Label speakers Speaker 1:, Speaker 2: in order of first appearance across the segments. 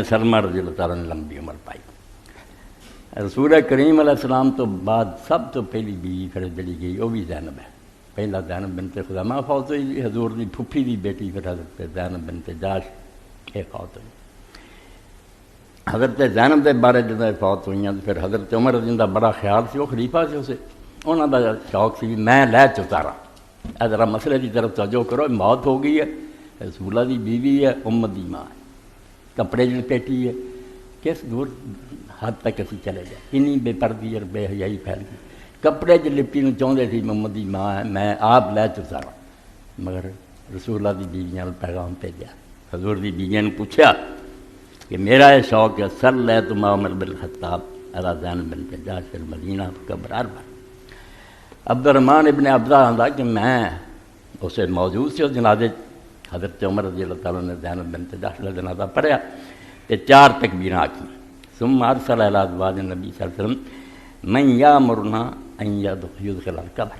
Speaker 1: سلمہ رضی اللہ تعالیٰ نے لمبی عمر پائی۔ رسول کریم علیہ السلام تو بعد سب تو پہلی بیوی پھر جڑی گئی وہ بھی زینب ہے۔ پہلا زینب بنت خزامہ فوت ہوئی، حضور دی پھپھی دی بیٹی پھر حضرت زینب بنت جاش یہ فوت ہوئی۔ حضرت زینب دے بارے جدوں فوت ہوئیاں تو پھر حضرت عمر رضی اللہ بڑا خیال سی، وہ خلیفہ سے اسے انہوں دا شوق سی بھی میں لے چتارا، ذرا مسئلے کی طرف توجہ کرو، موت ہو گئی ہے، رسولہ دی بیوی ہے، امت دی ماں ہے، کپڑے جڑ پیٹی ہے، کس دور حد تک اسی چلے جائے، انی بے پردگی اور بے حیائی پھیل گئی، کپڑے جڑ لپٹی نو چاہتے تھی محمد دی ماں ہے، میں آپ لے چتارا، مگر رسولہ دی بیویاں نے پیغام بھیجا، حضور دی بیویاں نے پوچھا کہ میرا یہ شوق ہے سر لے تو عمر بن الخطاب علی زینب بنت جاش المدینہ قبرار بن۔ عبد الرحمن ابن عبدہ آندا کہ میں اسے موجود سے جنازے حضرت عمر رضی اللہ تعالیٰ نے زینب بنت جاش کا جنازہ پڑھیا کہ 4 تکبیراں آکھیں، ثم ارسل الی ازواج النبی صلی اللہ علیہ وسلم من یامرنا ان یدخل القبر۔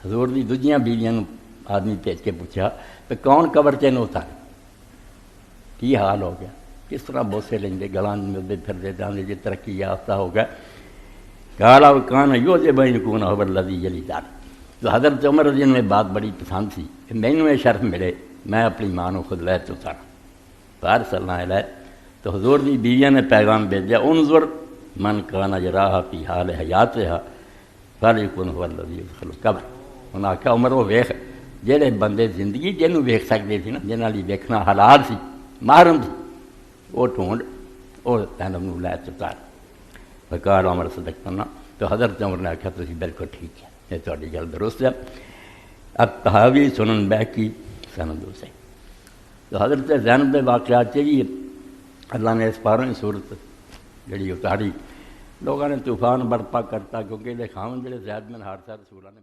Speaker 1: حضور دی دوجیاں بیویاں نو آدمی بھیج کے پوچھا کہ کون قبر چ نو اتارے، کی حال ہو گیا، کس طرح بوسے لیں گلاں ملتے پھرتے جانے جی ترقی یافتہ ہو گیا۔ قال کان یعجب ان یکون هو الذی یلی دار۔ تو حضرت عمر رضی اللہ عنہ بات بڑی پسند تھی کہ مینوں یہ شرف ملے میں اپنی ماں کو خود لے اتارا، فارسلنا الیہ، تو حضور دی بیویاں نے پیغام بھیجا انظر من کان یراھا فی حال حیاتھا فلیکن هو الذی یدخل القبر۔ انہاں آکھیا عمر وہ ویکھ جہڑے بندے زندگی جنوں ویکھ سکتے تھے نا، جنہاں لئی ویکھنا حلال سی، محرم سی، وہ ڈھونڈ وہ زینب نو لے اتار۔ فقال عمر صدقتنا، تو حضرت عمر نے آکھا تسی بالکل ٹھیک ہے، یہ تہاڈی گل درست ہے۔ اب تحاوی سنن بیہقی سند سے۔ تو حضرت زینب دے واقعات بھی اللہ نے اس پاروں صورت جڑی اتاری، لوگوں نے طوفان برپا کرتا کیونکہ یہ خاون جڑے زید بن حارثہ رسولہ نے